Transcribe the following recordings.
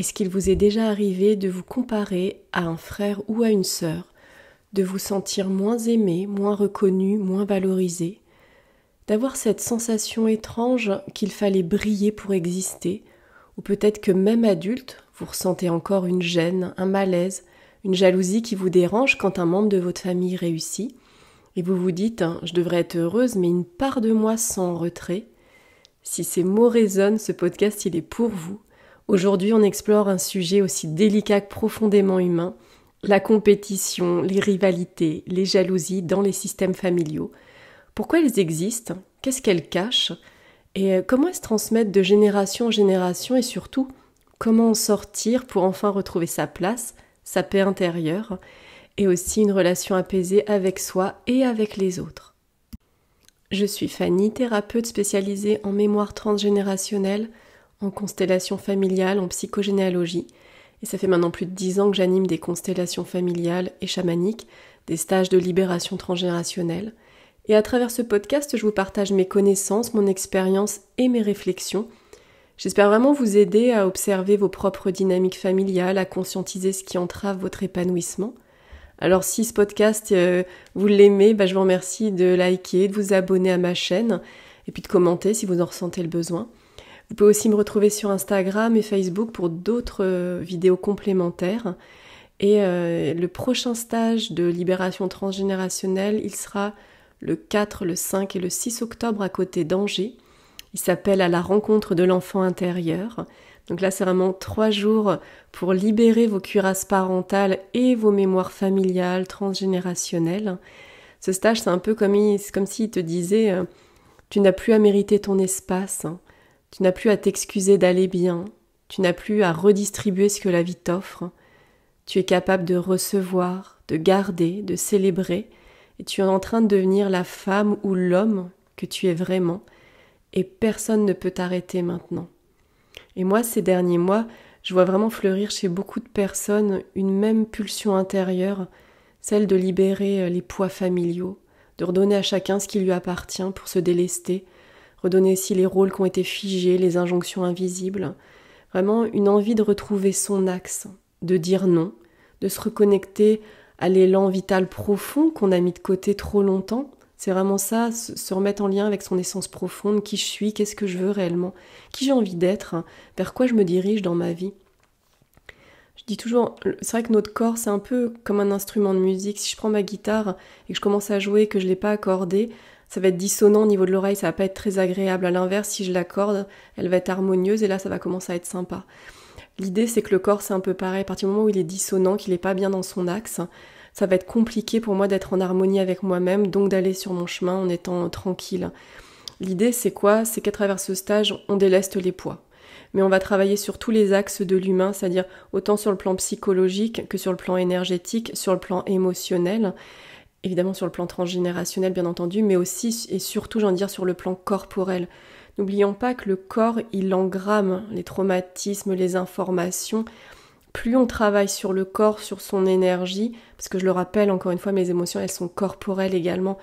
Est-ce qu'il vous est déjà arrivé de vous comparer à un frère ou à une sœur, de vous sentir moins aimé, moins reconnu, moins valorisé, d'avoir cette sensation étrange qu'il fallait briller pour exister, ou peut-être que même adulte, vous ressentez encore une gêne, un malaise, une jalousie qui vous dérange quand un membre de votre famille réussit, et vous vous dites « je devrais être heureuse, mais une part de moi se sent en retrait ». Si ces mots résonnent, ce podcast il est pour vous. Aujourd'hui, on explore un sujet aussi délicat que profondément humain, la compétition, les rivalités, les jalousies dans les systèmes familiaux. Pourquoi elles existent? Qu'est-ce qu'elles cachent? Et comment elles se transmettent de génération en génération? Et surtout, comment en sortir pour enfin retrouver sa place, sa paix intérieure, et aussi une relation apaisée avec soi et avec les autres? Je suis Fanny, thérapeute spécialisée en mémoire transgénérationnelle, en constellation familiale, en psychogénéalogie. Et ça fait maintenant plus de 10 ans que j'anime des constellations familiales et chamaniques, des stages de libération transgénérationnelle. Et à travers ce podcast, je vous partage mes connaissances, mon expérience et mes réflexions. J'espère vraiment vous aider à observer vos propres dynamiques familiales, à conscientiser ce qui entrave votre épanouissement. Alors si ce podcast, vous l'aimez, je vous remercie de liker, de vous abonner à ma chaîne et puis de commenter si vous en ressentez le besoin. Vous pouvez aussi me retrouver sur Instagram et Facebook pour d'autres vidéos complémentaires. Et le prochain stage de libération transgénérationnelle, il sera le 4, le 5 et le 6 octobre à côté d'Angers. Il s'appelle « À la rencontre de l'enfant intérieur ». Donc là, c'est vraiment 3 jours pour libérer vos cuirasses parentales et vos mémoires familiales, transgénérationnelles. Ce stage, c'est un peu comme s'il te disait tu n'as plus à mériter ton espace, tu n'as plus à t'excuser d'aller bien, tu n'as plus à redistribuer ce que la vie t'offre. Tu es capable de recevoir, de garder, de célébrer, et tu es en train de devenir la femme ou l'homme que tu es vraiment, et personne ne peut t'arrêter maintenant. Et moi, ces derniers mois, je vois vraiment fleurir chez beaucoup de personnes une même pulsion intérieure, celle de libérer les poids familiaux, de redonner à chacun ce qui lui appartient pour se délester, redonner aussi les rôles qui ont été figés, les injonctions invisibles. Vraiment une envie de retrouver son axe, de dire non, de se reconnecter à l'élan vital profond qu'on a mis de côté trop longtemps. C'est vraiment ça, se remettre en lien avec son essence profonde, qui je suis, qu'est-ce que je veux réellement, qui j'ai envie d'être, vers quoi je me dirige dans ma vie. Je dis toujours, c'est vrai que notre corps, c'est un peu comme un instrument de musique. Si je prends ma guitare et que je commence à jouer et que je ne l'ai pas accordée, ça va être dissonant au niveau de l'oreille, ça va pas être très agréable. À l'inverse, si je l'accorde, elle va être harmonieuse et là, ça va commencer à être sympa. L'idée, c'est que le corps, c'est un peu pareil. À partir du moment où il est dissonant, qu'il n'est pas bien dans son axe, ça va être compliqué pour moi d'être en harmonie avec moi-même, donc d'aller sur mon chemin en étant tranquille. L'idée, c'est quoi? C'est qu'à travers ce stage, on déleste les poids. Mais on va travailler sur tous les axes de l'humain, c'est-à-dire autant sur le plan psychologique que sur le plan énergétique, sur le plan émotionnel, évidemment sur le plan transgénérationnel bien entendu, mais aussi et surtout, j'ai envie de dire, sur le plan corporel. N'oublions pas que le corps, il engramme les traumatismes, les informations. Plus on travaille sur le corps, sur son énergie, parce que je le rappelle, encore une fois, mes émotions, elles sont corporelles également.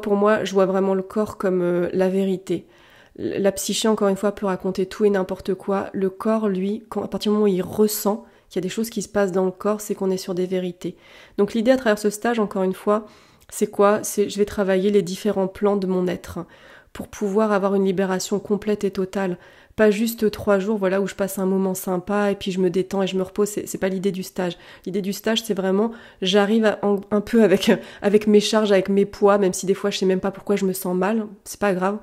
Pour moi, je vois vraiment le corps comme la vérité. La psyché, encore une fois, peut raconter tout et n'importe quoi. Le corps, lui, à partir du moment où il ressent qu'il y a des choses qui se passent dans le corps, c'est qu'on est sur des vérités. Donc l'idée à travers ce stage, encore une fois, c'est quoi? Je vais travailler les différents plans de mon être pour pouvoir avoir une libération complète et totale. Pas juste 3 jours, où je passe un moment sympa et puis je me détends et je me repose. C'est pas l'idée du stage. L'idée du stage, c'est vraiment, j'arrive un peu avec mes charges, avec mes poids, même si des fois je sais même pas pourquoi je me sens mal. C'est pas grave.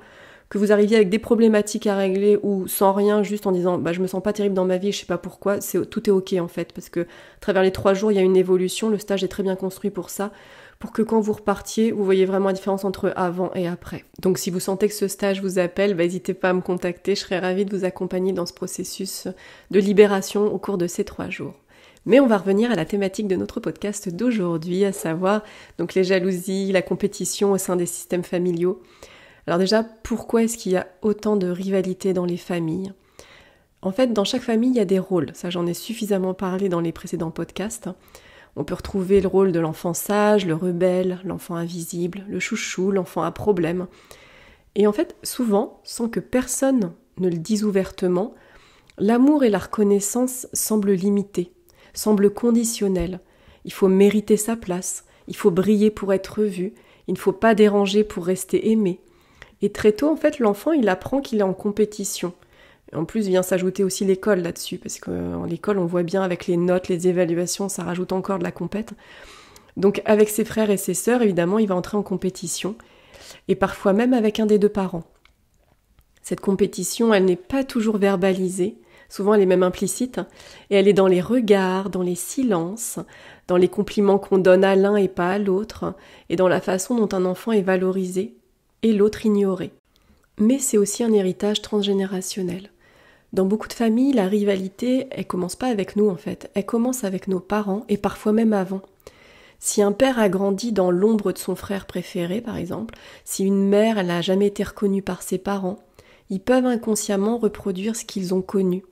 Que vous arriviez avec des problématiques à régler ou sans rien, juste en disant je me sens pas terrible dans ma vie, je sais pas pourquoi, tout est ok en fait, parce que à travers les 3 jours, il y a une évolution, le stage est très bien construit pour ça, pour que quand vous repartiez, vous voyez vraiment la différence entre avant et après. Donc si vous sentez que ce stage vous appelle, n'hésitez pas à me contacter, je serais ravie de vous accompagner dans ce processus de libération au cours de ces 3 jours. Mais on va revenir à la thématique de notre podcast d'aujourd'hui, à savoir donc les jalousies, la compétition au sein des systèmes familiaux. Alors déjà, pourquoi est-ce qu'il y a autant de rivalité dans les familles? En fait, dans chaque famille, il y a des rôles. Ça, j'en ai suffisamment parlé dans les précédents podcasts. On peut retrouver le rôle de l'enfant sage, le rebelle, l'enfant invisible, le chouchou, l'enfant à problème. Et en fait, souvent, sans que personne ne le dise ouvertement, L'amour et la reconnaissance semblent limités, semblent conditionnels. Il faut mériter sa place, il faut briller pour être vu, il ne faut pas déranger pour rester aimé. Et très tôt, en fait, l'enfant, il apprend qu'il est en compétition. Et en plus, vient s'ajouter aussi l'école là-dessus, parce qu'en l'école, on voit bien avec les notes, les évaluations, ça rajoute encore de la compète. Donc avec ses frères et ses sœurs, évidemment, il va entrer en compétition, et parfois même avec un des deux parents. Cette compétition, elle n'est pas toujours verbalisée, souvent elle est même implicite, et elle est dans les regards, dans les silences, dans les compliments qu'on donne à l'un et pas à l'autre, et dans la façon dont un enfant est valorisé, et l'autre ignoré. Mais c'est aussi un héritage transgénérationnel. Dans beaucoup de familles, la rivalité, elle commence pas avec nous en fait, elle commence avec nos parents, et parfois même avant. Si un père a grandi dans l'ombre de son frère préféré, par exemple, si une mère elle n'a jamais été reconnue par ses parents, ils peuvent inconsciemment reproduire ce qu'ils ont connu.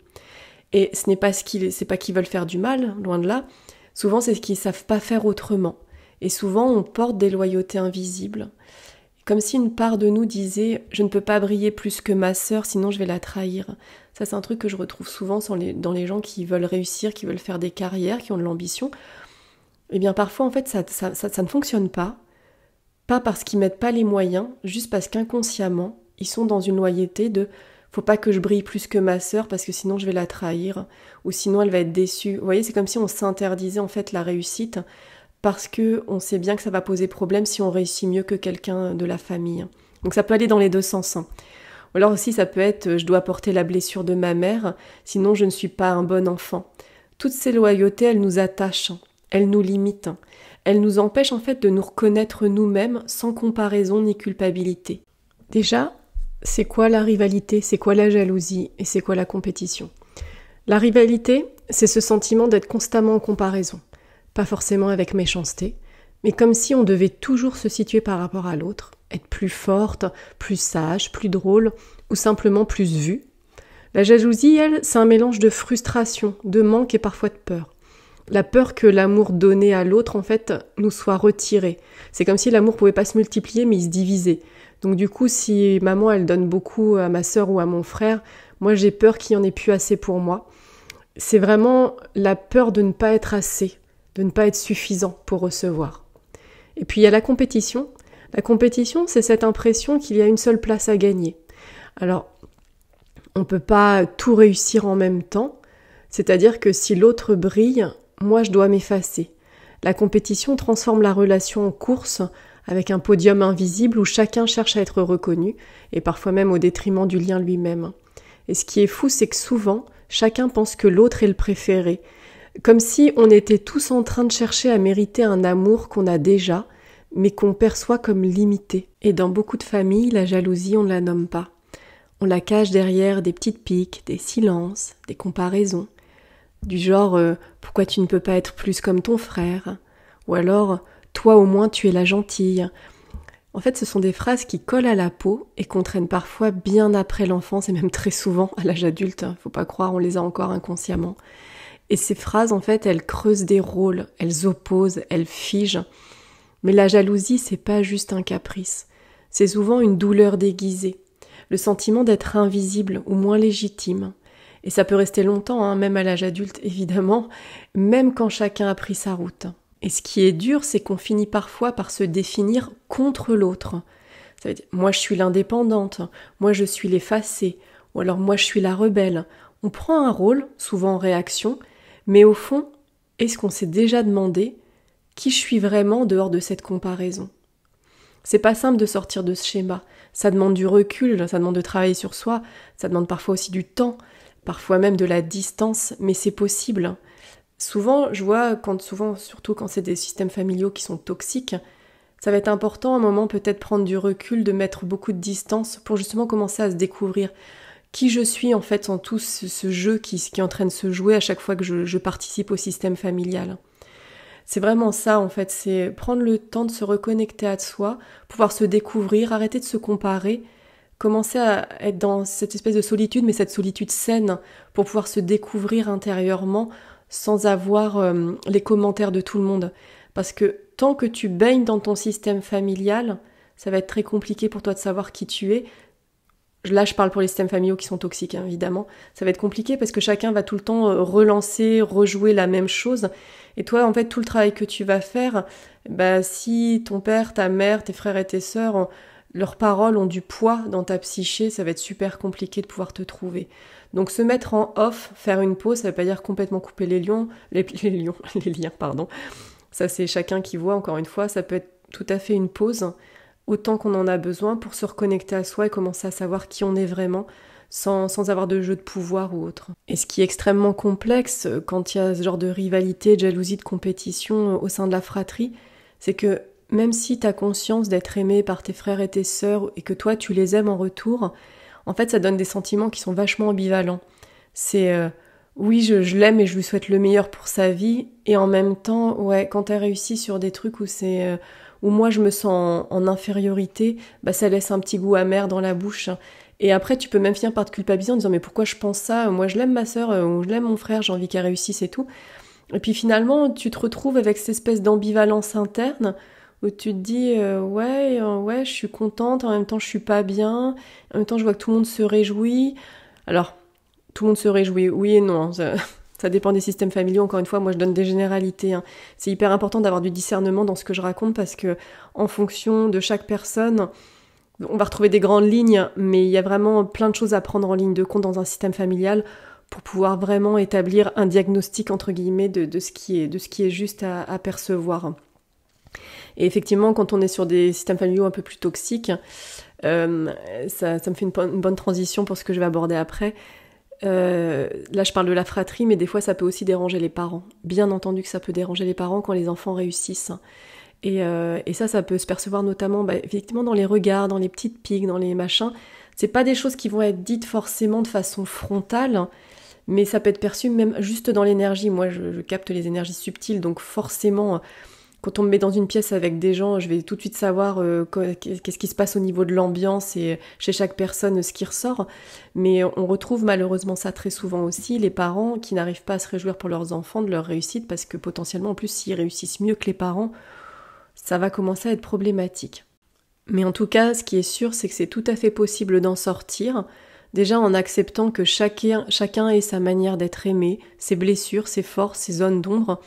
Et ce n'est pas c'est pas qu'ils veulent faire du mal, loin de là. Souvent, c'est qu'ils ne savent pas faire autrement. Et souvent, on porte des loyautés invisibles. Comme si une part de nous disait « je ne peux pas briller plus que ma sœur, sinon je vais la trahir ». Ça, c'est un truc que je retrouve souvent dans les gens qui veulent réussir, qui veulent faire des carrières, qui ont de l'ambition. Eh bien, parfois, en fait, ça ne fonctionne pas. Pas parce qu'ils mettent pas les moyens, juste parce qu'inconsciemment, ils sont dans une loyauté de « faut pas que je brille plus que ma sœur parce que sinon je vais la trahir » ou sinon elle va être déçue. Vous voyez, c'est comme si on s'interdisait en fait la réussite parce qu'on sait bien que ça va poser problème si on réussit mieux que quelqu'un de la famille. Donc ça peut aller dans les deux sens. Ou alors aussi ça peut être « je dois porter la blessure de ma mère, sinon je ne suis pas un bon enfant ». Toutes ces loyautés, elles nous attachent, elles nous limitent. Elles nous empêchent en fait de nous reconnaître nous-mêmes sans comparaison ni culpabilité. Déjà, c'est quoi la rivalité, c'est quoi la jalousie et c'est quoi la compétition? La rivalité, c'est ce sentiment d'être constamment en comparaison. Pas forcément avec méchanceté, mais comme si on devait toujours se situer par rapport à l'autre, être plus forte, plus sage, plus drôle ou simplement plus vue. La jalousie, elle, c'est un mélange de frustration, de manque et parfois de peur. La peur que l'amour donné à l'autre, en fait, nous soit retiré. C'est comme si l'amour pouvait pas se multiplier, mais il se divisait. Donc du coup, si maman, elle donne beaucoup à ma sœur ou à mon frère, moi, j'ai peur qu'il n'y en ait plus assez pour moi. C'est vraiment la peur de ne pas être assez, de ne pas être suffisant pour recevoir. Et puis, il y a la compétition. La compétition, c'est cette impression qu'il y a une seule place à gagner. Alors, on ne peut pas tout réussir en même temps. C'est-à-dire que si l'autre brille, moi, je dois m'effacer. La compétition transforme la relation en course avec un podium invisible où chacun cherche à être reconnu, et parfois même au détriment du lien lui-même. Et ce qui est fou, c'est que souvent, chacun pense que l'autre est le préféré, comme si on était tous en train de chercher à mériter un amour qu'on a déjà, mais qu'on perçoit comme limité. Et dans beaucoup de familles, la jalousie, on ne la nomme pas. On la cache derrière des petites piques, des silences, des comparaisons. Du genre « pourquoi tu ne peux pas être plus comme ton frère ?» ou alors « toi au moins tu es la gentille ». En fait, ce sont des phrases qui collent à la peau et qu'on traîne parfois bien après l'enfance et même très souvent à l'âge adulte. Faut pas croire, on les a encore inconsciemment. Et ces phrases, en fait, elles creusent des rôles, elles opposent, elles figent. Mais la jalousie, c'est pas juste un caprice. C'est souvent une douleur déguisée, le sentiment d'être invisible ou moins légitime. Et ça peut rester longtemps, même à l'âge adulte, évidemment, même quand chacun a pris sa route. Et ce qui est dur, c'est qu'on finit parfois par se définir contre l'autre. Ça veut dire, moi je suis l'indépendante, moi je suis l'effacée, ou alors moi je suis la rebelle. On prend un rôle, souvent en réaction, mais au fond, est-ce qu'on s'est déjà demandé qui je suis vraiment en dehors de cette comparaison? C'est pas simple de sortir de ce schéma. Ça demande du recul, ça demande de travailler sur soi, ça demande parfois aussi du temps, parfois même de la distance, mais c'est possible. Souvent, je vois, surtout quand c'est des systèmes familiaux qui sont toxiques, ça va être important à un moment peut-être prendre du recul, de mettre beaucoup de distance pour justement commencer à se découvrir qui je suis en fait en tout ce jeu qui est en train de se jouer à chaque fois que je participe au système familial. C'est vraiment ça en fait, c'est prendre le temps de se reconnecter à soi, pouvoir se découvrir, arrêter de se comparer, commencer à être dans cette espèce de solitude, mais cette solitude saine pour pouvoir se découvrir intérieurement sans avoir les commentaires de tout le monde. Parce que tant que tu baignes dans ton système familial, ça va être très compliqué pour toi de savoir qui tu es. là je parle pour les systèmes familiaux qui sont toxiques, hein, évidemment, ça va être compliqué parce que chacun va tout le temps relancer, rejouer la même chose. Et toi, en fait, tout le travail que tu vas faire, bah, si ton père, ta mère, tes frères et tes sœurs, leurs paroles ont du poids dans ta psyché, ça va être super compliqué de pouvoir te trouver. Donc se mettre en off, faire une pause, ça veut pas dire complètement couper les liens, les liens, pardon. Ça c'est chacun qui voit, encore une fois, ça peut être tout à fait une pause, autant qu'on en a besoin pour se reconnecter à soi et commencer à savoir qui on est vraiment, sans avoir de jeu de pouvoir ou autre. Et ce qui est extrêmement complexe quand il y a ce genre de rivalité, de jalousie, de compétition au sein de la fratrie, c'est que même si tu as conscience d'être aimé par tes frères et tes sœurs et que toi tu les aimes en retour, en fait ça donne des sentiments qui sont vachement ambivalents. C'est oui je l'aime et je lui souhaite le meilleur pour sa vie, et en même temps ouais, quand t'as réussi sur des trucs où moi je me sens en infériorité, bah ça laisse un petit goût amer dans la bouche. Et après, tu peux même finir par te culpabiliser en disant mais pourquoi je pense ça? Moi, je l'aime ma sœur, ou je l'aime mon frère, j'ai envie qu'elle réussisse et tout. Et puis finalement, tu te retrouves avec cette espèce d'ambivalence interne où tu te dis ouais, je suis contente, en même temps je suis pas bien, en même temps je vois que tout le monde se réjouit. Alors, tout le monde se réjouit, oui et non. Ça dépend des systèmes familiaux. Encore une fois, moi je donne des généralités. Hein. C'est hyper important d'avoir du discernement dans ce que je raconte parce que en fonction de chaque personne, on va retrouver des grandes lignes, mais il y a vraiment plein de choses à prendre en ligne de compte dans un système familial pour pouvoir vraiment établir un diagnostic entre guillemets de ce qui est juste à percevoir. Et effectivement, quand on est sur des systèmes familiaux un peu plus toxiques, ça me fait une bonne transition pour ce que je vais aborder après. Là, je parle de la fratrie, mais des fois, ça peut aussi déranger les parents. Bien entendu que ça peut déranger les parents quand les enfants réussissent. Et ça peut se percevoir notamment effectivement dans les regards, dans les petites piques, dans les machins. C'est pas des choses qui vont être dites forcément de façon frontale, mais ça peut être perçu même juste dans l'énergie. Moi, je capte les énergies subtiles, donc forcément, quand on me met dans une pièce avec des gens, je vais tout de suite savoir qu'est-ce qui se passe au niveau de l'ambiance et chez chaque personne ce qui ressort. Mais on retrouve malheureusement ça très souvent aussi, les parents qui n'arrivent pas à se réjouir pour leurs enfants de leur réussite, parce que potentiellement, en plus, s'ils réussissent mieux que les parents, ça va commencer à être problématique. Mais en tout cas, ce qui est sûr, c'est que c'est tout à fait possible d'en sortir, déjà en acceptant que chacun ait sa manière d'être aimé, ses blessures, ses forces, ses zones d'ombre,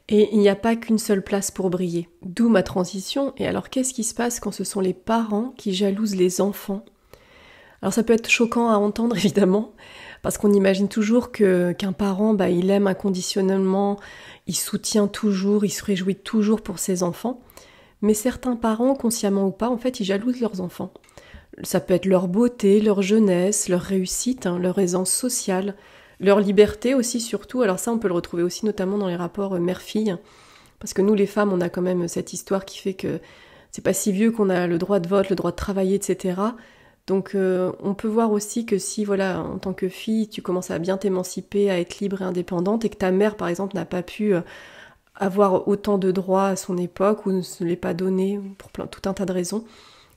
et il n'y a pas qu'une seule place pour briller. D'où ma transition. Et alors, qu'est-ce qui se passe quand ce sont les parents qui jalousent les enfants ? Alors ça peut être choquant à entendre, évidemment, parce qu'on imagine toujours qu'un parent, il aime inconditionnellement, il soutient toujours, il se réjouit toujours pour ses enfants. Mais certains parents, consciemment ou pas, en fait, ils jalousent leurs enfants. Ça peut être leur beauté, leur jeunesse, leur réussite, leur aisance sociale, leur liberté aussi surtout. Alors ça, on peut le retrouver aussi notamment dans les rapports mère-fille, parce que nous, les femmes, on a quand même cette histoire qui fait que c'est pas si vieux qu'on a le droit de vote, le droit de travailler, etc. Donc on peut voir aussi que si, voilà, en tant que fille, tu commences à bien t'émanciper, à être libre et indépendante, et que ta mère, par exemple, n'a pas pu avoir autant de droits à son époque, ou ne se l'est pas donné pour tout un tas de raisons,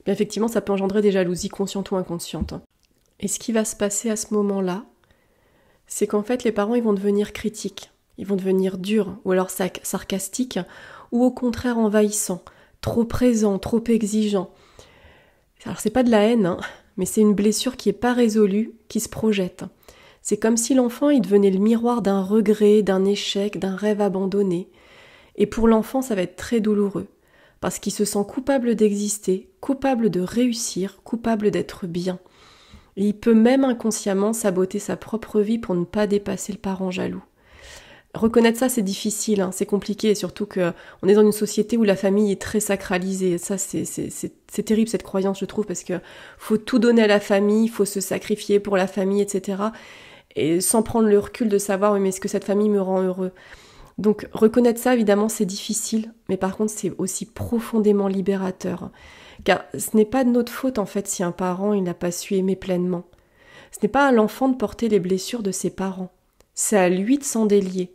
bien effectivement, ça peut engendrer des jalousies conscientes ou inconscientes. Et ce qui va se passer à ce moment-là, c'est qu'en fait, les parents, ils vont devenir critiques, ils vont devenir durs, ou alors sarcastiques, ou au contraire envahissants, trop présents, trop exigeants. Alors c'est pas de la haine, hein, mais c'est une blessure qui est pas résolue, qui se projette. C'est comme si l'enfant, il devenait le miroir d'un regret, d'un échec, d'un rêve abandonné. Et pour l'enfant, ça va être très douloureux, parce qu'il se sent coupable d'exister, coupable de réussir, coupable d'être bien. Et il peut même inconsciemment saboter sa propre vie pour ne pas dépasser le parent jaloux. Reconnaître ça, c'est difficile, hein, c'est compliqué, et surtout qu'on est dans une société où la famille est très sacralisée. Ça, c'est terrible, cette croyance, je trouve, parce que faut tout donner à la famille, faut se sacrifier pour la famille, etc. Et sans prendre le recul de savoir, oui, mais est-ce que cette famille me rend heureux ? Donc reconnaître ça, évidemment, c'est difficile, mais par contre, c'est aussi profondément libérateur. Car ce n'est pas de notre faute, en fait, si un parent il n'a pas su aimer pleinement. Ce n'est pas à l'enfant de porter les blessures de ses parents. C'est à lui de s'en délier,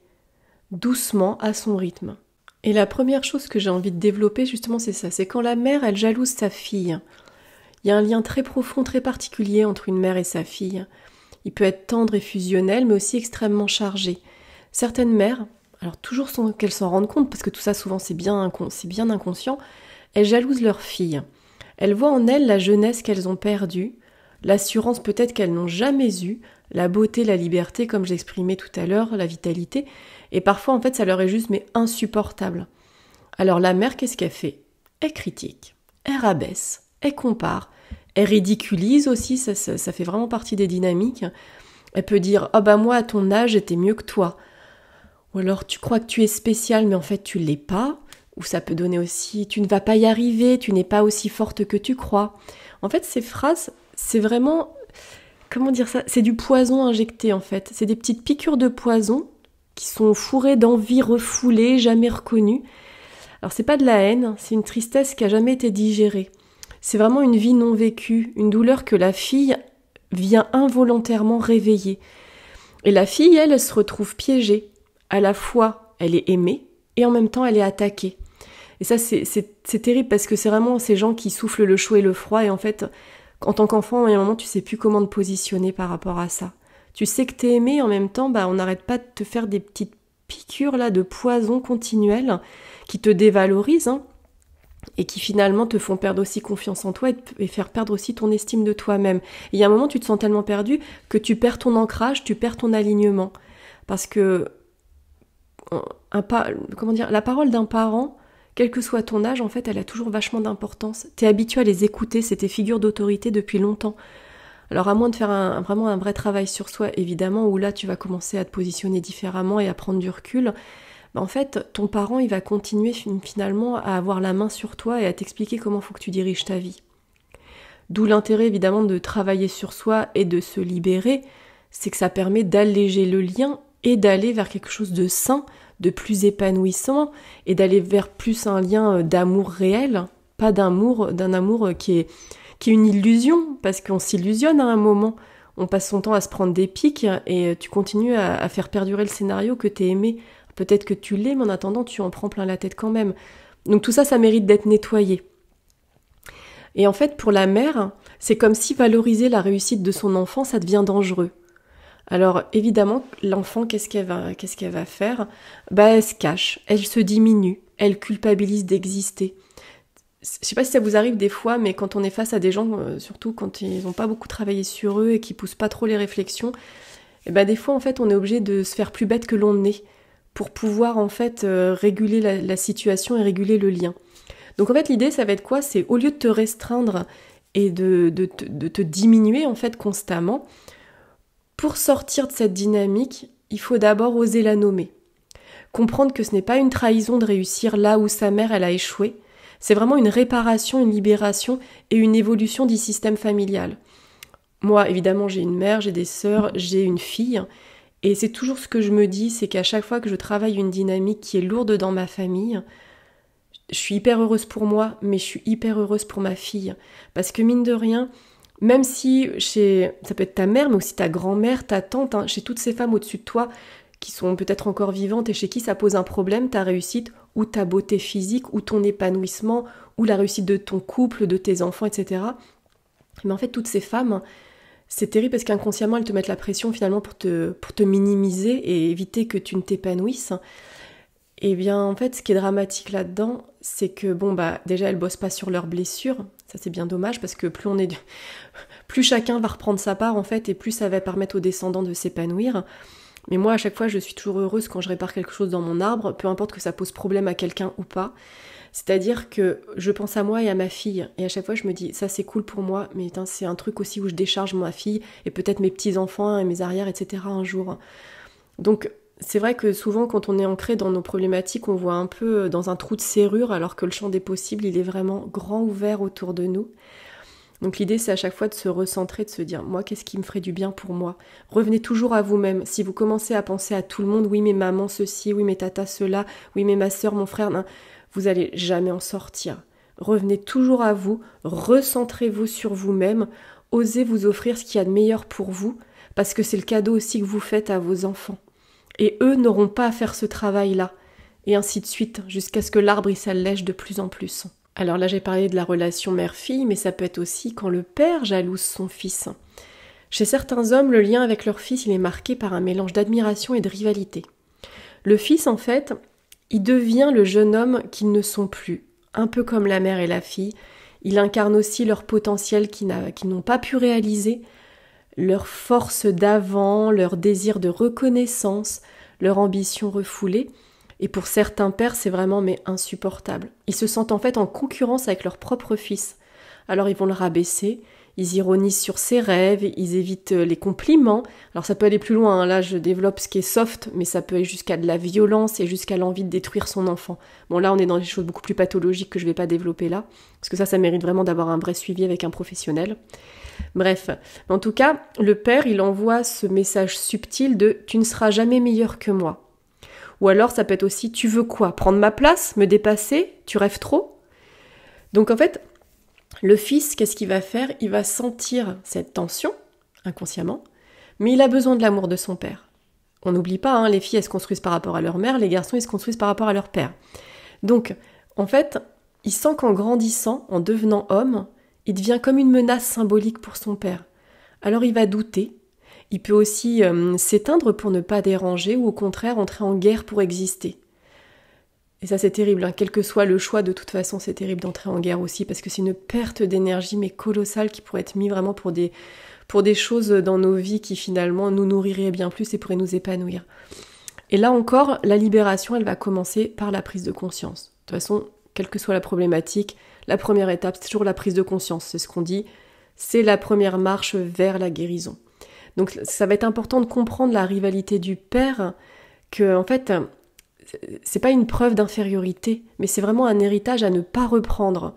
doucement, à son rythme. Et la première chose que j'ai envie de développer, justement, c'est ça. C'est quand la mère, elle jalouse sa fille. Il y a un lien très profond, très particulier entre une mère et sa fille. Il peut être tendre et fusionnel, mais aussi extrêmement chargé. Certaines mères, alors toujours sans qu'elles s'en rendent compte, parce que tout ça souvent c'est bien inconscient, elles jalousent leur fille. Elles voient en elles la jeunesse qu'elles ont perdue, l'assurance peut-être qu'elles n'ont jamais eue, la beauté, la liberté, comme j'exprimais tout à l'heure, la vitalité, et parfois en fait ça leur est juste mais insupportable. Alors la mère, qu'est-ce qu'elle fait? Elle critique, elle rabaisse, elle compare, elle ridiculise aussi, ça fait vraiment partie des dynamiques. Elle peut dire « Ah bah moi à ton âge j'étais mieux que toi ». Ou alors tu crois que tu es spécial mais en fait tu l'es pas. Ou ça peut donner aussi « Tu ne vas pas y arriver, tu n'es pas aussi forte que tu crois ». En fait ces phrases, c'est vraiment, comment dire ça? C'est du poison injecté en fait. C'est des petites piqûres de poison qui sont fourrées d'envie refoulées, jamais reconnues. Alors c'est pas de la haine, c'est une tristesse qui a jamais été digérée. C'est vraiment une vie non vécue, une douleur que la fille vient involontairement réveiller. Et la fille, elle se retrouve piégée. À la fois, elle est aimée et en même temps, elle est attaquée. Et ça, c'est terrible parce que c'est vraiment ces gens qui soufflent le chaud et le froid. Et en fait, en tant qu'enfant, il y a un moment, tu sais plus comment te positionner par rapport à ça. Tu sais que t'es aimé, en même temps, on n'arrête pas de te faire des petites piqûres là de poison continuel qui te dévalorisent, et qui finalement te font perdre aussi confiance en toi et faire perdre aussi ton estime de toi-même. Et il y a un moment, tu te sens tellement perdu que tu perds ton ancrage, tu perds ton alignement. Parce que la parole d'un parent, quel que soit ton âge, en fait, elle a toujours vachement d'importance. T'es habitué à les écouter, c'est tes figures d'autorité depuis longtemps. Alors à moins de faire vraiment un vrai travail sur soi, évidemment, où là tu vas commencer à te positionner différemment et à prendre du recul, en fait, ton parent, il va continuer finalement à avoir la main sur toi et à t'expliquer comment il faut que tu diriges ta vie. D'où l'intérêt, évidemment, de travailler sur soi et de se libérer, c'est que ça permet d'alléger le lien et d'aller vers quelque chose de sain, de plus épanouissant, et d'aller vers plus un lien d'amour réel, pas d'un amour qui est une illusion, parce qu'on s'illusionne à un moment. On passe son temps à se prendre des pics et tu continues à faire perdurer le scénario que t'es aimé. Peut-être que tu l'es, mais en attendant, tu en prends plein la tête quand même. Donc tout ça, ça mérite d'être nettoyé. Et en fait, pour la mère, c'est comme si valoriser la réussite de son enfant, ça devient dangereux. Alors évidemment, l'enfant, qu'est-ce qu'elle va faire? Elle se cache, elle se diminue, elle culpabilise d'exister. Je sais pas si ça vous arrive des fois, mais quand on est face à des gens, surtout quand ils n'ont pas beaucoup travaillé sur eux et qui poussent pas trop les réflexions, des fois, en fait, on est obligé de se faire plus bête que l'on est, pour pouvoir en fait réguler la situation et réguler le lien. Donc en fait l'idée ça va être quoi? C'est au lieu de te restreindre et de te diminuer en fait constamment, pour sortir de cette dynamique, il faut d'abord oser la nommer. Comprendre que ce n'est pas une trahison de réussir là où sa mère elle a échoué, c'est vraiment une réparation, une libération et une évolution du système familial. Moi évidemment j'ai une mère, j'ai des sœurs, j'ai une fille. Et c'est toujours ce que je me dis, c'est qu'à chaque fois que je travaille une dynamique qui est lourde dans ma famille, je suis hyper heureuse pour moi, mais je suis hyper heureuse pour ma fille. Parce que mine de rien, même si ça peut être ta mère, mais aussi ta grand-mère, ta tante, chez toutes ces femmes au-dessus de toi, qui sont peut-être encore vivantes et chez qui ça pose un problème, ta réussite, ou ta beauté physique, ou ton épanouissement, ou la réussite de ton couple, de tes enfants, etc. Mais en fait, toutes ces femmes, c'est terrible parce qu'inconsciemment, elles te mettent la pression finalement pour te minimiser et éviter que tu ne t'épanouisses. Et bien, en fait, ce qui est dramatique là-dedans, c'est que, déjà, elles bossent pas sur leurs blessures. Ça, c'est bien dommage parce que plus chacun va reprendre sa part, en fait, et plus ça va permettre aux descendants de s'épanouir. Mais moi, à chaque fois, je suis toujours heureuse quand je répare quelque chose dans mon arbre, peu importe que ça pose problème à quelqu'un ou pas. C'est-à-dire que je pense à moi et à ma fille, et à chaque fois je me dis, ça c'est cool pour moi, mais c'est un truc aussi où je décharge ma fille, et peut-être mes petits-enfants et mes arrières, etc. un jour. Donc c'est vrai que souvent quand on est ancré dans nos problématiques, on voit un peu dans un trou de serrure, alors que le champ des possibles, il est vraiment grand ouvert autour de nous. Donc l'idée c'est à chaque fois de se recentrer, de se dire, moi qu'est-ce qui me ferait du bien pour moi? Revenez toujours à vous-même. Si vous commencez à penser à tout le monde, oui mais maman ceci, oui mais tata cela, oui mais ma soeur, mon frère, non, vous allez jamais en sortir. Revenez toujours à vous, recentrez-vous sur vous-même, osez vous offrir ce qu'il y a de meilleur pour vous, parce que c'est le cadeau aussi que vous faites à vos enfants. Et eux n'auront pas à faire ce travail-là, et ainsi de suite, jusqu'à ce que l'arbre il s'allège de plus en plus. Alors là j'ai parlé de la relation mère-fille, mais ça peut être aussi quand le père jalouse son fils. Chez certains hommes, le lien avec leur fils il est marqué par un mélange d'admiration et de rivalité. Le fils en fait, il devient le jeune homme qu'ils ne sont plus. Un peu comme la mère et la fille, Il incarne aussi leur potentiel qu'ils n'ont pas pu réaliser, leur force d'avant, leur désir de reconnaissance, leur ambition refoulée. Et pour certains pères, c'est vraiment insupportable. Ils se sentent en fait en concurrence avec leur propre fils. Alors ils vont le rabaisser, ils ironisent sur ses rêves, ils évitent les compliments. Alors ça peut aller plus loin, hein. Là je développe ce qui est soft, mais ça peut aller jusqu'à de la violence et jusqu'à l'envie de détruire son enfant. Bon là on est dans des choses beaucoup plus pathologiques que je ne vais pas développer là, parce que ça mérite vraiment d'avoir un vrai suivi avec un professionnel. Bref, en tout cas, le père il envoie ce message subtil de « tu ne seras jamais meilleur que moi ». Ou alors ça peut être aussi « tu veux quoi ? Prendre ma place ? Me dépasser ? Tu rêves trop ?» Donc en fait, le fils, qu'est-ce qu'il va faire ? Il va sentir cette tension, inconsciemment, mais il a besoin de l'amour de son père. On n'oublie pas, hein, les filles, elles se construisent par rapport à leur mère, les garçons, ils se construisent par rapport à leur père. Donc, en fait, il sent qu'en grandissant, en devenant homme, il devient comme une menace symbolique pour son père. Alors il va douter. Il peut aussi s'éteindre pour ne pas déranger ou au contraire entrer en guerre pour exister. Et ça c'est terrible, hein. Quel que soit le choix, de toute façon c'est terrible d'entrer en guerre aussi parce que c'est une perte d'énergie mais colossale qui pourrait être mise vraiment pour des choses dans nos vies qui finalement nous nourriraient bien plus et pourraient nous épanouir. Et là encore, la libération elle va commencer par la prise de conscience. De toute façon, quelle que soit la problématique, la première étape c'est toujours la prise de conscience, c'est ce qu'on dit, c'est la première marche vers la guérison. Donc ça va être important de comprendre la rivalité du père, que en fait c'est pas une preuve d'infériorité, mais c'est vraiment un héritage à ne pas reprendre.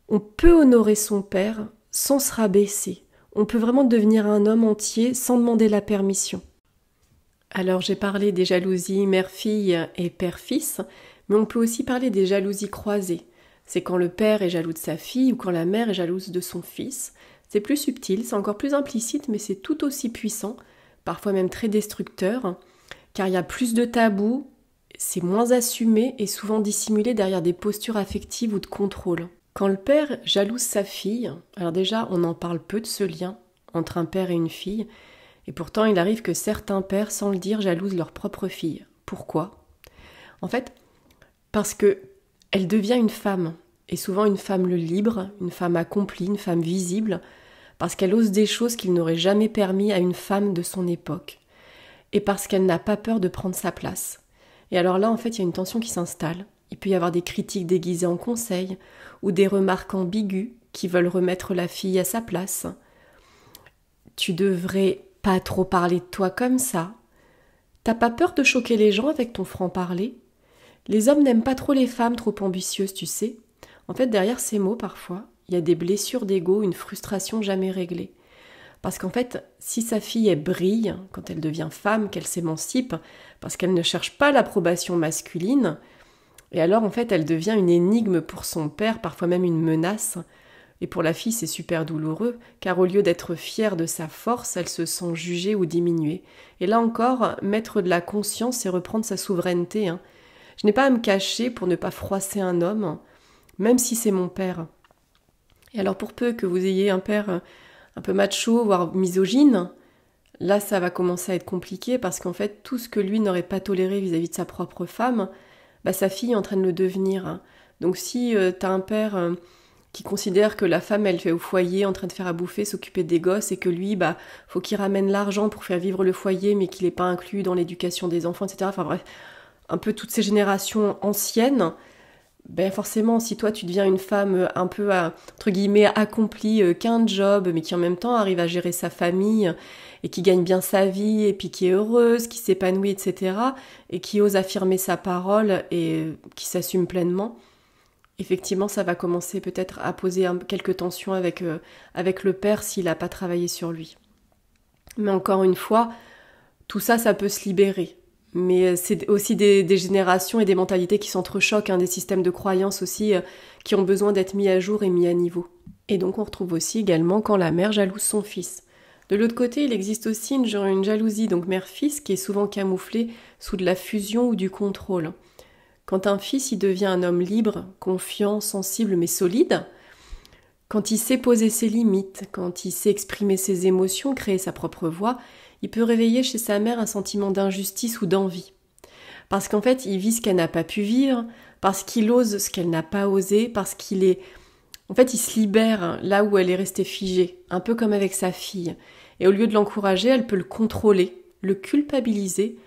On peut honorer son père sans se rabaisser. On peut vraiment devenir un homme entier sans demander la permission. Alors j'ai parlé des jalousies mère-fille et père-fils, mais on peut aussi parler des jalousies croisées. C'est quand le père est jaloux de sa fille ou quand la mère est jalouse de son fils. C'est plus subtil, c'est encore plus implicite, mais c'est tout aussi puissant, parfois même très destructeur, car il y a plus de tabous, c'est moins assumé et souvent dissimulé derrière des postures affectives ou de contrôle. Quand le père jalouse sa fille, alors déjà on en parle peu de ce lien entre un père et une fille, et pourtant il arrive que certains pères, sans le dire, jalousent leur propre fille. Pourquoi ? En fait, parce que elle devient une femme, et souvent une femme libre, une femme accomplie, une femme visible, parce qu'elle ose des choses qu'il n'aurait jamais permis à une femme de son époque, et parce qu'elle n'a pas peur de prendre sa place. Et alors là, en fait, il y a une tension qui s'installe. Il peut y avoir des critiques déguisées en conseils, ou des remarques ambiguës qui veulent remettre la fille à sa place. Tu devrais pas trop parler de toi comme ça. T'as pas peur de choquer les gens avec ton franc-parler ? Les hommes n'aiment pas trop les femmes trop ambitieuses, tu sais. En fait, derrière ces mots, parfois, il y a des blessures d'ego, une frustration jamais réglée. Parce qu'en fait, si sa fille elle brille, quand elle devient femme, qu'elle s'émancipe, parce qu'elle ne cherche pas l'approbation masculine, et alors en fait elle devient une énigme pour son père, parfois même une menace. Et pour la fille c'est super douloureux, car au lieu d'être fière de sa force, elle se sent jugée ou diminuée. Et là encore, mettre de la conscience, c'est reprendre sa souveraineté. Je n'ai pas à me cacher pour ne pas froisser un homme, même si c'est mon père. Et alors pour peu que vous ayez un père un peu macho, voire misogyne, là ça va commencer à être compliqué parce qu'en fait tout ce que lui n'aurait pas toléré vis-à-vis de sa propre femme, sa fille est en train de le devenir. Donc si t'as un père qui considère que la femme elle fait au foyer en train de faire à bouffer, s'occuper des gosses et que lui faut qu'il ramène l'argent pour faire vivre le foyer mais qu'il n'est pas inclus dans l'éducation des enfants, etc. Enfin bref, un peu toutes ces générations anciennes, forcément, si toi tu deviens une femme un peu, entre guillemets, accomplie, qu'un job, mais qui en même temps arrive à gérer sa famille, et qui gagne bien sa vie, et puis qui est heureuse, qui s'épanouit, etc., et qui ose affirmer sa parole, et qui s'assume pleinement, effectivement, ça va commencer peut-être à poser quelques tensions avec le père s'il n'a pas travaillé sur lui. Mais encore une fois, tout ça, ça peut se libérer. Mais c'est aussi des générations et des mentalités qui s'entrechoquent, des systèmes de croyances aussi qui ont besoin d'être mis à jour et mis à niveau. Et donc on retrouve aussi également quand la mère jalouse son fils. De l'autre côté, il existe aussi une jalousie, donc mère-fils, qui est souvent camouflée sous de la fusion ou du contrôle. Quand un fils il devient un homme libre, confiant, sensible mais solide, quand il sait poser ses limites, quand il sait exprimer ses émotions, créer sa propre voix, il peut réveiller chez sa mère un sentiment d'injustice ou d'envie. Parce qu'en fait, il vit ce qu'elle n'a pas pu vivre, parce qu'il ose ce qu'elle n'a pas osé, parce qu'il est En fait, il se libère là où elle est restée figée, un peu comme avec sa fille. Et au lieu de l'encourager, elle peut le contrôler, le culpabiliser,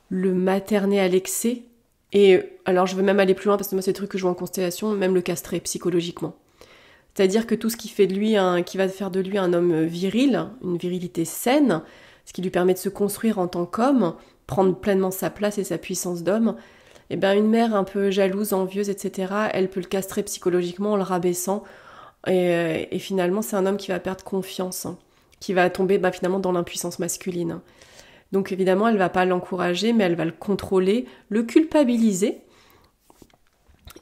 le materner à l'excès. Et alors, je veux même aller plus loin, parce que moi, c'est des trucs que je vois en constellation, même le castrer psychologiquement. C'est-à-dire que tout ce qui fait de lui qui va faire de lui un homme viril, une virilité saine, ce qui lui permet de se construire en tant qu'homme, prendre pleinement sa place et sa puissance d'homme, eh bien une mère un peu jalouse, envieuse, etc., elle peut le castrer psychologiquement en le rabaissant. Et finalement, c'est un homme qui va perdre confiance, qui va tomber finalement dans l'impuissance masculine. Donc évidemment, elle ne va pas l'encourager, mais elle va le contrôler, le culpabiliser.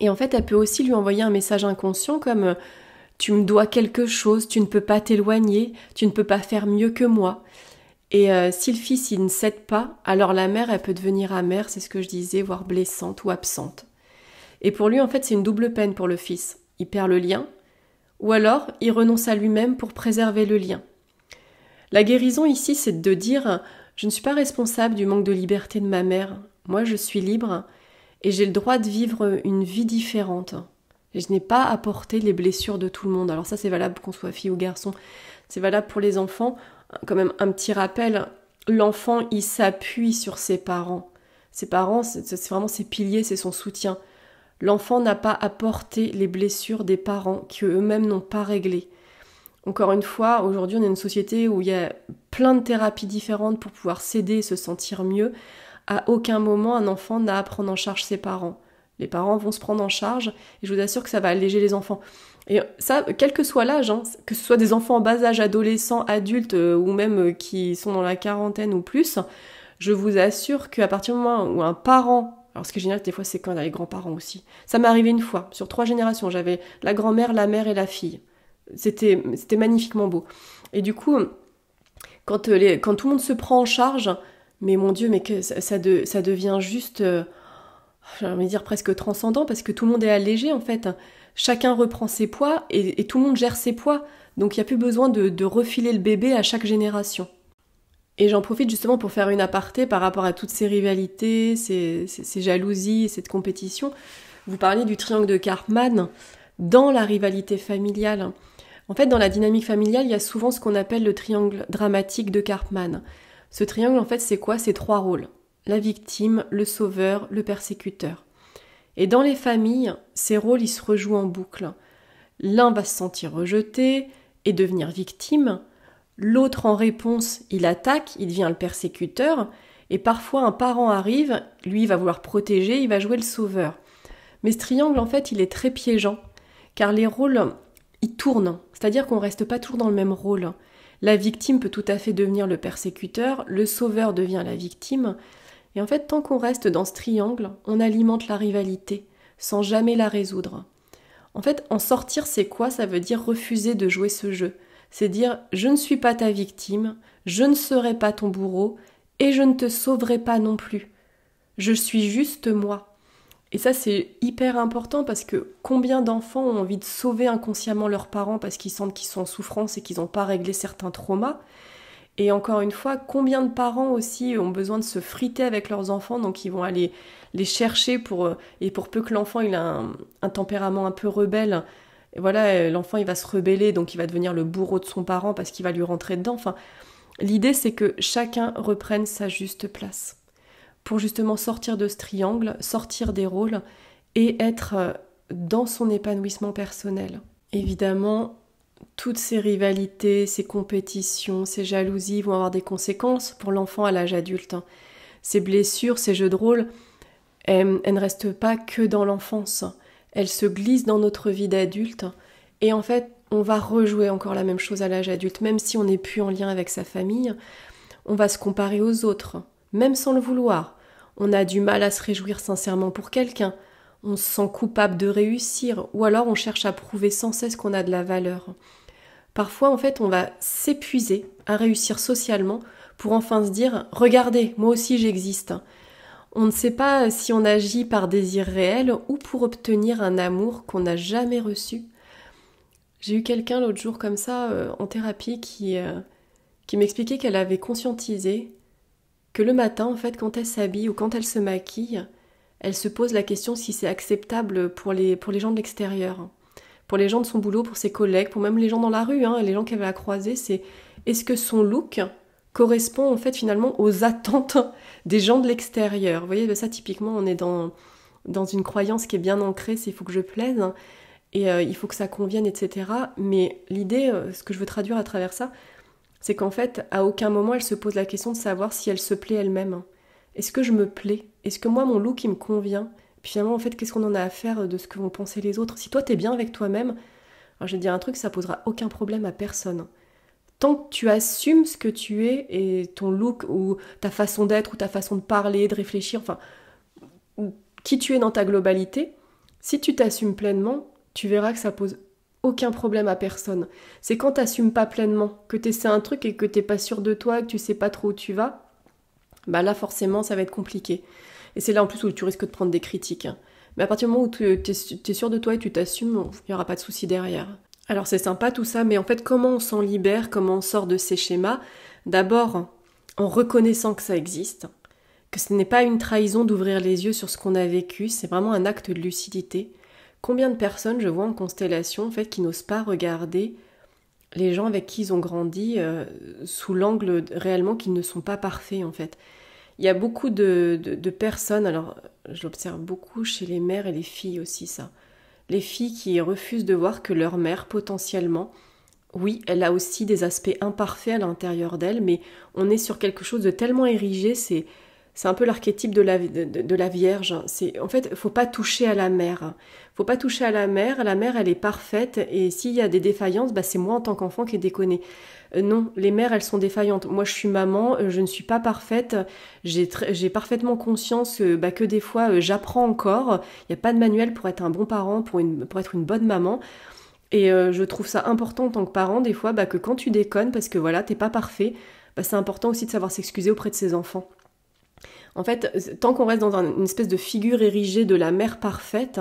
Et en fait, elle peut aussi lui envoyer un message inconscient comme tu me dois quelque chose, tu ne peux pas t'éloigner, tu ne peux pas faire mieux que moi. Et si le fils il ne cède pas, alors la mère elle peut devenir amère, c'est ce que je disais, voire blessante ou absente. Et pour lui en fait c'est une double peine pour le fils. Il perd le lien, ou alors il renonce à lui-même pour préserver le lien. La guérison ici c'est de dire je ne suis pas responsable du manque de liberté de ma mère, moi je suis libre et j'ai le droit de vivre une vie différente. Et je n'ai pas à porter les blessures de tout le monde. Alors ça c'est valable qu'on soit fille ou garçon, c'est valable pour les enfants. Quand même un petit rappel, l'enfant il s'appuie sur ses parents. Ses parents, c'est vraiment ses piliers, c'est son soutien. L'enfant n'a pas à porter les blessures des parents qu'eux-mêmes n'ont pas réglées. Encore une fois, aujourd'hui on est une société où il y a plein de thérapies différentes pour pouvoir s'aider et se sentir mieux. À aucun moment un enfant n'a à prendre en charge ses parents. Les parents vont se prendre en charge et je vous assure que ça va alléger les enfants. Et ça, quel que soit l'âge, que ce soit des enfants en bas âge, adolescents, adultes ou même qui sont dans la quarantaine ou plus, je vous assure qu'à partir du moment où un parent, alors ce qui est génial des fois c'est quand il y a les grands-parents aussi, ça m'est arrivé une fois, sur 3 générations, j'avais la grand-mère, la mère et la fille. C'était magnifiquement beau. Et du coup, quand tout le monde se prend en charge, mais mon Dieu, mais que ça devient juste, j'ai envie de dire presque transcendant, parce que tout le monde est allégé en fait. Chacun reprend ses poids et tout le monde gère ses poids. Donc il n'y a plus besoin de refiler le bébé à chaque génération. Et j'en profite justement pour faire une aparté par rapport à toutes ces rivalités, ces jalousies, cette compétition. Vous parliez du triangle de Karpman dans la rivalité familiale. En fait, dans la dynamique familiale, il y a souvent ce qu'on appelle le triangle dramatique de Karpman. Ce triangle, en fait, c'est quoi? C'est 3 rôles. La victime, le sauveur, le persécuteur. Et dans les familles, ces rôles, ils se rejouent en boucle. L'un va se sentir rejeté et devenir victime. L'autre, en réponse, il attaque, il devient le persécuteur. Et parfois, un parent arrive, lui, il va vouloir protéger, il va jouer le sauveur. Mais ce triangle, en fait, il est très piégeant, car les rôles, ils tournent. C'est-à-dire qu'on ne reste pas toujours dans le même rôle. La victime peut tout à fait devenir le persécuteur, le sauveur devient la victime. Et en fait, tant qu'on reste dans ce triangle, on alimente la rivalité, sans jamais la résoudre. En fait, en sortir, c'est quoi? Ça veut dire refuser de jouer ce jeu. C'est dire, je ne suis pas ta victime, je ne serai pas ton bourreau, et je ne te sauverai pas non plus. Je suis juste moi. Et ça, c'est hyper important parce que combien d'enfants ont envie de sauver inconsciemment leurs parents parce qu'ils sentent qu'ils sont en souffrance et qu'ils n'ont pas réglé certains traumas. Et encore une fois, combien de parents aussi ont besoin de se friter avec leurs enfants, donc ils vont aller les chercher et pour peu que l'enfant il a un tempérament un peu rebelle, et voilà, l'enfant il va se rebeller, donc il va devenir le bourreau de son parent parce qu'il va lui rentrer dedans. Enfin, l'idée c'est que chacun reprenne sa juste place pour justement sortir de ce triangle, sortir des rôles et être dans son épanouissement personnel. Évidemment, toutes ces rivalités, ces compétitions, ces jalousies vont avoir des conséquences pour l'enfant à l'âge adulte. Ces blessures, ces jeux de rôle, elles ne restent pas que dans l'enfance. Elles se glissent dans notre vie d'adulte. Et en fait, on va rejouer encore la même chose à l'âge adulte. Même si on n'est plus en lien avec sa famille, on va se comparer aux autres, même sans le vouloir. On a du mal à se réjouir sincèrement pour quelqu'un. On se sent coupable de réussir. Ou alors on cherche à prouver sans cesse qu'on a de la valeur. Parfois, en fait, on va s'épuiser à réussir socialement pour enfin se dire « Regardez, moi aussi j'existe ». On ne sait pas si on agit par désir réel ou pour obtenir un amour qu'on n'a jamais reçu. J'ai eu quelqu'un l'autre jour comme ça en thérapie qui m'expliquait qu'elle avait conscientisé que le matin, en fait, quand elle s'habille ou quand elle se maquille, elle se pose la question si c'est acceptable pour les gens de l'extérieur. pour les gens de son boulot, pour ses collègues, pour même les gens dans la rue, les gens qu'elle va croiser, c'est est-ce que son look correspond en fait finalement aux attentes des gens de l'extérieur. Vous voyez, ça typiquement, on est dans une croyance qui est bien ancrée, c'est il faut que je plaise, et il faut que ça convienne, etc. Mais l'idée, ce que je veux traduire à travers ça, c'est qu'en fait, à aucun moment, elle se pose la question de savoir si elle se plaît elle-même. Est-ce que je me plais? Est-ce que moi, mon look, il me convient? Puis finalement, en fait, qu'est-ce qu'on en a à faire de ce que vont penser les autres? Si toi, t'es bien avec toi-même, alors je vais te dire un truc, ça posera aucun problème à personne. Tant que tu assumes ce que tu es et ton look ou ta façon d'être ou ta façon de parler, de réfléchir, enfin, qui tu es dans ta globalité, si tu t'assumes pleinement, tu verras que ça pose aucun problème à personne. C'est quand tu n'assumes pas pleinement, que tu essaies un truc et que tu n'es pas sûr de toi, que tu sais pas trop où tu vas, bah là forcément ça va être compliqué. Et c'est là en plus où tu risques de prendre des critiques. Mais à partir du moment où tu es sûr de toi et tu t'assumes, il n'y aura pas de souci derrière. Alors c'est sympa tout ça, mais en fait comment on s'en libère, comment on sort de ces schémas? D'abord en reconnaissant que ça existe, que ce n'est pas une trahison d'ouvrir les yeux sur ce qu'on a vécu, c'est vraiment un acte de lucidité. Combien de personnes je vois en constellation en fait qui n'osent pas regarder les gens avec qui ils ont grandi sous l'angle réellement qu'ils ne sont pas parfaits en fait. Il y a beaucoup de personnes, alors je l'observe beaucoup chez les mères et les filles aussi ça. Les filles qui refusent de voir que leur mère, potentiellement, oui, elle a aussi des aspects imparfaits à l'intérieur d'elle, mais on est sur quelque chose de tellement érigé, c'est un peu l'archétype de la Vierge. En fait, il ne faut pas toucher à la mère. Il ne faut pas toucher à la mère, elle est parfaite, et s'il y a des défaillances, c'est moi en tant qu'enfant qui ai déconné. Non, les mères, elles sont défaillantes. Moi, je suis maman, je ne suis pas parfaite. J'ai parfaitement conscience que des fois, j'apprends encore. Il n'y a pas de manuel pour être un bon parent, pour être une bonne maman. Et je trouve ça important en tant que parent, des fois, que quand tu déconnes, parce que voilà, t'es pas parfait, c'est important aussi de savoir s'excuser auprès de ses enfants. En fait, tant qu'on reste dans une espèce de figure érigée de la mère parfaite,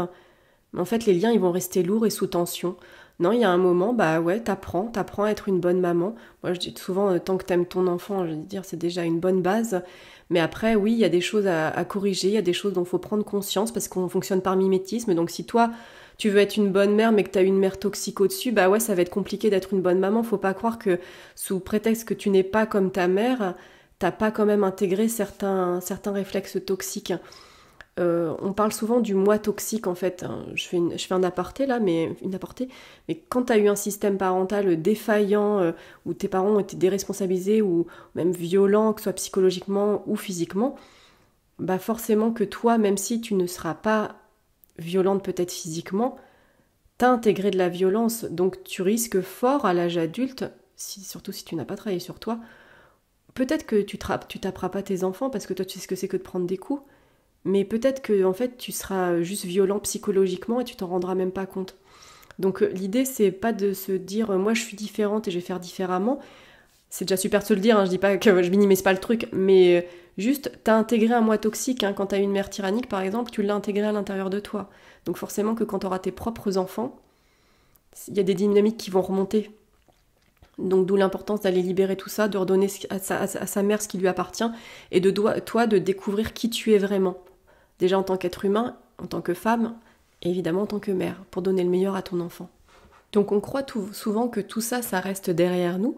en fait, les liens, ils vont rester lourds et sous tension. Non, il y a un moment, t'apprends à être une bonne maman. Moi, je dis souvent, tant que t'aimes ton enfant, je veux dire, c'est déjà une bonne base. Mais après, oui, il y a des choses à corriger, il y a des choses dont il faut prendre conscience parce qu'on fonctionne par mimétisme. Donc, si toi, tu veux être une bonne mère, mais que t'as une mère toxique au-dessus, ça va être compliqué d'être une bonne maman. Faut pas croire que, sous prétexte que tu n'es pas comme ta mère, t'as pas quand même intégré certains réflexes toxiques. On parle souvent du moi toxique en fait. Je fais un aparté là, mais quand tu as eu un système parental défaillant, où tes parents ont été déresponsabilisés ou même violents, que ce soit psychologiquement ou physiquement, forcément que toi, même si tu ne seras pas violente peut-être physiquement, t'as intégré de la violence. Donc tu risques fort à l'âge adulte, surtout si tu n'as pas travaillé sur toi, peut-être que tu taperas pas tes enfants parce que toi tu sais ce que c'est que de prendre des coups. Mais peut-être que en fait, tu seras juste violent psychologiquement et tu t'en rendras même pas compte. Donc l'idée, c'est pas de se dire moi je suis différente et je vais faire différemment. C'est déjà super de se le dire, je dis pas que je minimise pas le truc, mais juste t'as intégré un moi toxique. Quand t'as une mère tyrannique par exemple, tu l'as intégré à l'intérieur de toi. Donc forcément que quand t'auras tes propres enfants, il y a des dynamiques qui vont remonter. Donc d'où l'importance d'aller libérer tout ça, de redonner à sa mère ce qui lui appartient et de toi de découvrir qui tu es vraiment. Déjà en tant qu'être humain, en tant que femme, et évidemment en tant que mère, pour donner le meilleur à ton enfant. Donc on croit souvent que tout ça, ça reste derrière nous,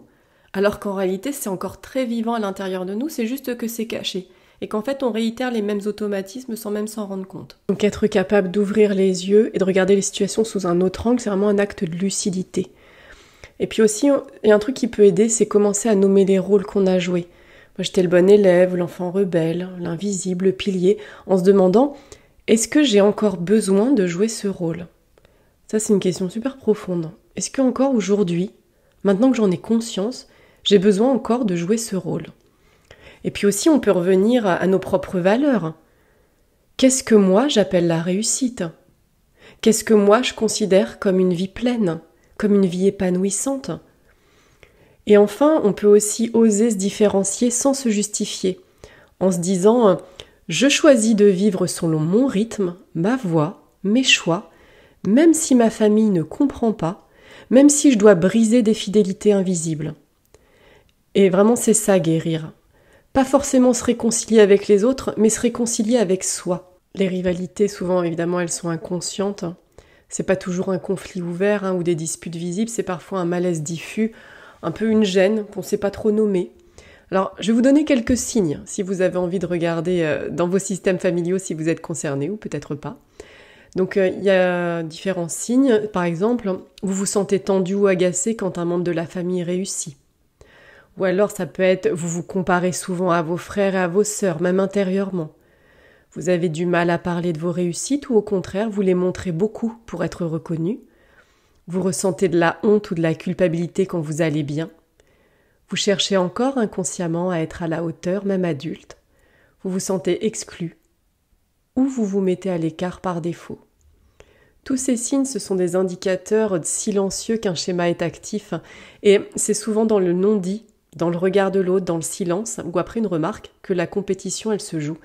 alors qu'en réalité c'est encore très vivant à l'intérieur de nous, c'est juste que c'est caché. Et qu'en fait on réitère les mêmes automatismes sans même s'en rendre compte. Donc être capable d'ouvrir les yeux et de regarder les situations sous un autre angle, c'est vraiment un acte de lucidité. Et puis aussi, il y a un truc qui peut aider, c'est commencer à nommer les rôles qu'on a joués. Moi, j'étais le bon élève, l'enfant rebelle, l'invisible, le pilier, en se demandant « Est-ce que j'ai encore besoin de jouer ce rôle ?» Ça, c'est une question super profonde. Est-ce qu'encore aujourd'hui, maintenant que j'en ai conscience, j'ai besoin encore de jouer ce rôle? Et puis aussi, on peut revenir à nos propres valeurs. Qu'est-ce que moi, j'appelle la réussite? Qu'est-ce que moi, je considère comme une vie pleine, comme une vie épanouissante? Et enfin, on peut aussi oser se différencier sans se justifier, en se disant « Je choisis de vivre selon mon rythme, ma voie, mes choix, même si ma famille ne comprend pas, même si je dois briser des fidélités invisibles. » Et vraiment, c'est ça, guérir. Pas forcément se réconcilier avec les autres, mais se réconcilier avec soi. Les rivalités, souvent, évidemment, elles sont inconscientes. C'est pas toujours un conflit ouvert ou des disputes visibles, c'est parfois un malaise diffus, un peu une gêne qu'on ne sait pas trop nommer. Alors, je vais vous donner quelques signes si vous avez envie de regarder dans vos systèmes familiaux si vous êtes concerné ou peut-être pas. Donc, il y a différents signes. Par exemple, vous vous sentez tendu ou agacé quand un membre de la famille réussit. Ou alors, ça peut être, vous vous comparez souvent à vos frères et à vos sœurs, même intérieurement. Vous avez du mal à parler de vos réussites ou au contraire, vous les montrez beaucoup pour être reconnu. Vous ressentez de la honte ou de la culpabilité quand vous allez bien. Vous cherchez encore inconsciemment à être à la hauteur, même adulte. Vous vous sentez exclu. Ou vous vous mettez à l'écart par défaut. Tous ces signes, ce sont des indicateurs silencieux qu'un schéma est actif. Et c'est souvent dans le non-dit, dans le regard de l'autre, dans le silence, ou après une remarque, que la compétition, elle se joue.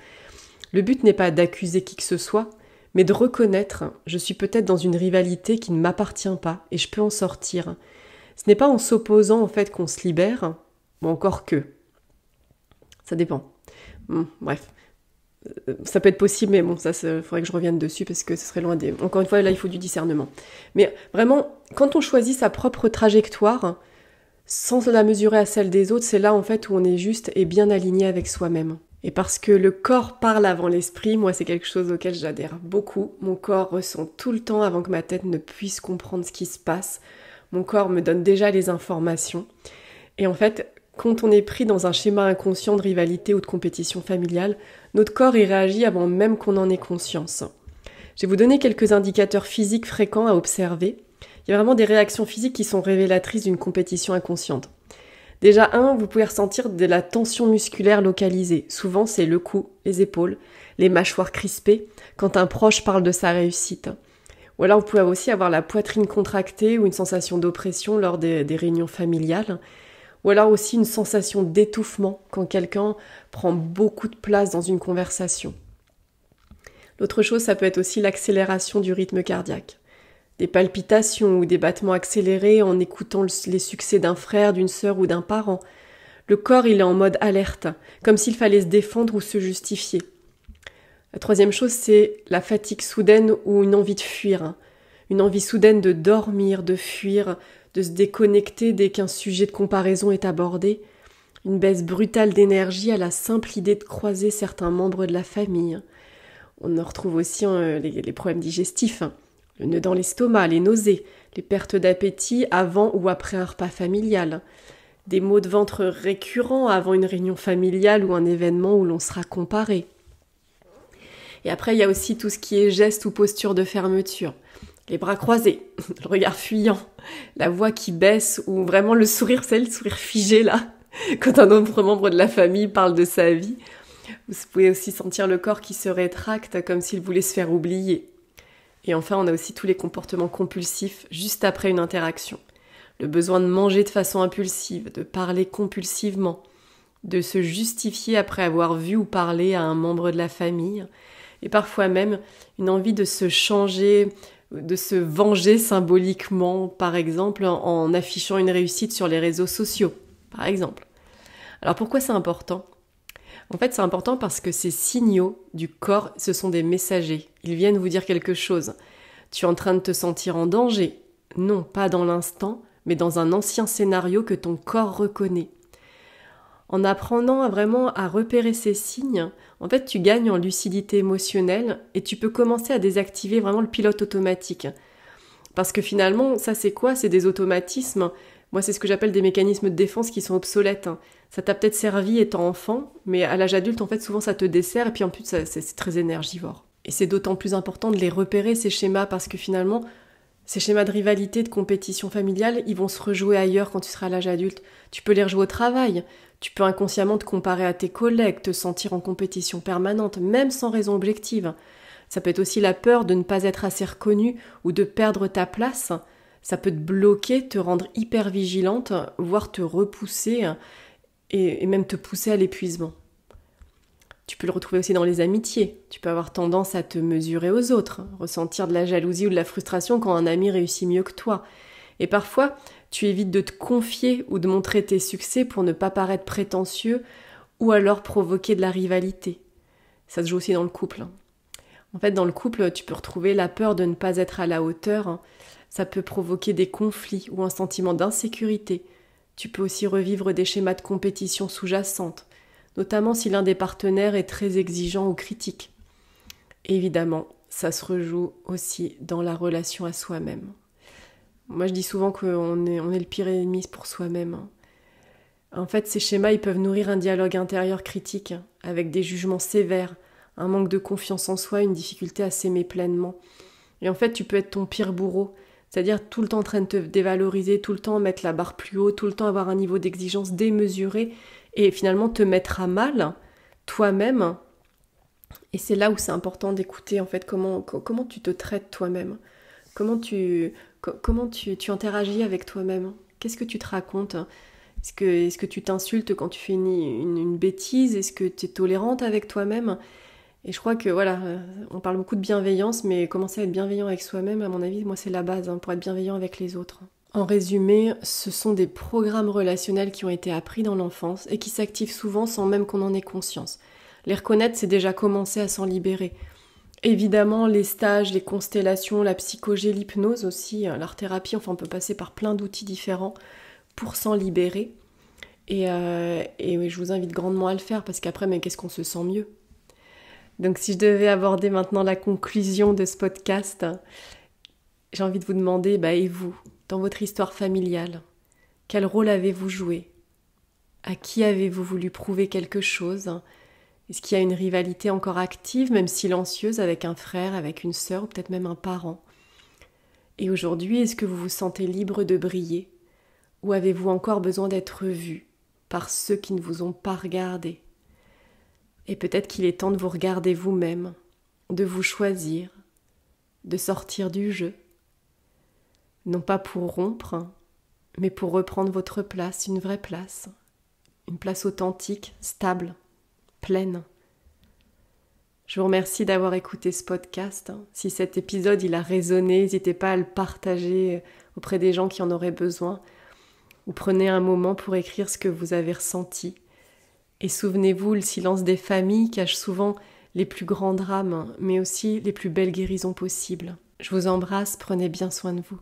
Le but n'est pas d'accuser qui que ce soit, mais de reconnaître « je suis peut-être dans une rivalité qui ne m'appartient pas et je peux en sortir ». Ce n'est pas en s'opposant en fait qu'on se libère, ou encore que. Ça dépend. Bref. Ça peut être possible, mais bon, ça, faudrait que je revienne dessus parce que ce serait loin des... Encore une fois, là, il faut du discernement. Mais vraiment, quand on choisit sa propre trajectoire, sans la mesurer à celle des autres, c'est là en fait où on est juste et bien aligné avec soi-même. Et parce que le corps parle avant l'esprit, moi c'est quelque chose auquel j'adhère beaucoup. Mon corps ressent tout le temps avant que ma tête ne puisse comprendre ce qui se passe. Mon corps me donne déjà les informations. Et en fait, quand on est pris dans un schéma inconscient de rivalité ou de compétition familiale, notre corps y réagit avant même qu'on en ait conscience. Je vais vous donner quelques indicateurs physiques fréquents à observer. Il y a vraiment des réactions physiques qui sont révélatrices d'une compétition inconsciente. Déjà, vous pouvez ressentir de la tension musculaire localisée. Souvent, c'est le cou, les épaules, les mâchoires crispées, quand un proche parle de sa réussite. Ou alors, vous pouvez aussi avoir la poitrine contractée ou une sensation d'oppression lors des réunions familiales. Ou alors aussi une sensation d'étouffement quand quelqu'un prend beaucoup de place dans une conversation. L'autre chose, ça peut être aussi l'accélération du rythme cardiaque. Des palpitations ou des battements accélérés en écoutant les succès d'un frère, d'une sœur ou d'un parent. Le corps, il est en mode alerte, comme s'il fallait se défendre ou se justifier. La troisième chose, c'est la fatigue soudaine ou une envie de fuir. Une envie soudaine de dormir, de fuir, de se déconnecter dès qu'un sujet de comparaison est abordé. Une baisse brutale d'énergie à la simple idée de croiser certains membres de la famille. On en retrouve aussi les problèmes digestifs. Le nœud dans l'estomac, les nausées, les pertes d'appétit avant ou après un repas familial, des maux de ventre récurrents avant une réunion familiale ou un événement où l'on sera comparé. Et après, il y a aussi tout ce qui est geste ou posture de fermeture. Les bras croisés, le regard fuyant, la voix qui baisse ou vraiment le sourire, c'est le sourire figé là, quand un autre membre de la famille parle de sa vie. Vous pouvez aussi sentir le corps qui se rétracte comme s'il voulait se faire oublier. Et enfin, on a aussi tous les comportements compulsifs juste après une interaction. Le besoin de manger de façon impulsive, de parler compulsivement, de se justifier après avoir vu ou parlé à un membre de la famille, et parfois même une envie de se changer, de se venger symboliquement, par exemple, en affichant une réussite sur les réseaux sociaux, par exemple. Alors pourquoi c'est important ? En fait, c'est important parce que ces signaux du corps, ce sont des messagers. Ils viennent vous dire quelque chose. Tu es en train de te sentir en danger. Non, pas dans l'instant, mais dans un ancien scénario que ton corps reconnaît. En apprenant vraiment à repérer ces signes, en fait, tu gagnes en lucidité émotionnelle et tu peux commencer à désactiver vraiment le pilote automatique. Parce que finalement, ça c'est quoi ? C'est des automatismes. Moi, c'est ce que j'appelle des mécanismes de défense qui sont obsolètes. Ça t'a peut-être servi étant enfant, mais à l'âge adulte, en fait, souvent ça te dessert et puis en plus, c'est très énergivore. Et c'est d'autant plus important de les repérer, ces schémas, parce que finalement, ces schémas de rivalité, de compétition familiale, ils vont se rejouer ailleurs quand tu seras à l'âge adulte. Tu peux les rejouer au travail, tu peux inconsciemment te comparer à tes collègues, te sentir en compétition permanente, même sans raison objective. Ça peut être aussi la peur de ne pas être assez reconnu ou de perdre ta place. Ça peut te bloquer, te rendre hyper vigilante, voire te repousser et même te pousser à l'épuisement. Tu peux le retrouver aussi dans les amitiés. Tu peux avoir tendance à te mesurer aux autres, ressentir de la jalousie ou de la frustration quand un ami réussit mieux que toi. Et parfois, tu évites de te confier ou de montrer tes succès pour ne pas paraître prétentieux ou alors provoquer de la rivalité. Ça se joue aussi dans le couple. En fait, dans le couple, tu peux retrouver la peur de ne pas être à la hauteur. Ça peut provoquer des conflits ou un sentiment d'insécurité. Tu peux aussi revivre des schémas de compétition sous-jacentes, notamment si l'un des partenaires est très exigeant ou critique. Et évidemment, ça se rejoue aussi dans la relation à soi-même. Moi, je dis souvent qu'on est le pire ennemi pour soi-même. En fait, ces schémas, ils peuvent nourrir un dialogue intérieur critique, avec des jugements sévères, un manque de confiance en soi, une difficulté à s'aimer pleinement. Et en fait, tu peux être ton pire bourreau, c'est-à-dire tout le temps en train de te dévaloriser, tout le temps mettre la barre plus haut, tout le temps avoir un niveau d'exigence démesuré, et finalement te mettre à mal, toi-même. Et c'est là où c'est important d'écouter, en fait, comment tu te traites toi-même, comment tu interagis avec toi-même, qu'est-ce que tu te racontes. Est-ce que tu t'insultes quand tu fais une bêtise? Est-ce que tu es tolérante avec toi-même? Et je crois que voilà, on parle beaucoup de bienveillance, mais commencer à être bienveillant avec soi-même, à mon avis, moi c'est la base pour être bienveillant avec les autres. En résumé, ce sont des programmes relationnels qui ont été appris dans l'enfance et qui s'activent souvent sans même qu'on en ait conscience. Les reconnaître, c'est déjà commencer à s'en libérer. Évidemment, les stages, les constellations, la psychologie, l'hypnose aussi, l'art-thérapie, enfin on peut passer par plein d'outils différents pour s'en libérer. Et je vous invite grandement à le faire parce qu'après, mais qu'est-ce qu'on se sent mieux? Donc si je devais aborder maintenant la conclusion de ce podcast, j'ai envie de vous demander, et vous, dans votre histoire familiale, quel rôle avez-vous joué? À qui avez-vous voulu prouver quelque chose? Est-ce qu'il y a une rivalité encore active, même silencieuse, avec un frère, avec une sœur, ou peut-être même un parent? Et aujourd'hui, est-ce que vous vous sentez libre de briller? Ou avez-vous encore besoin d'être vu par ceux qui ne vous ont pas regardé? Et peut-être qu'il est temps de vous regarder vous-même, de vous choisir, de sortir du jeu. Non pas pour rompre, mais pour reprendre votre place, une vraie place. Une place authentique, stable, pleine. Je vous remercie d'avoir écouté ce podcast. Si cet épisode il a résonné, n'hésitez pas à le partager auprès des gens qui en auraient besoin. Ou prenez un moment pour écrire ce que vous avez ressenti. Et souvenez-vous, le silence des familles cache souvent les plus grands drames, mais aussi les plus belles guérisons possibles. Je vous embrasse, prenez bien soin de vous.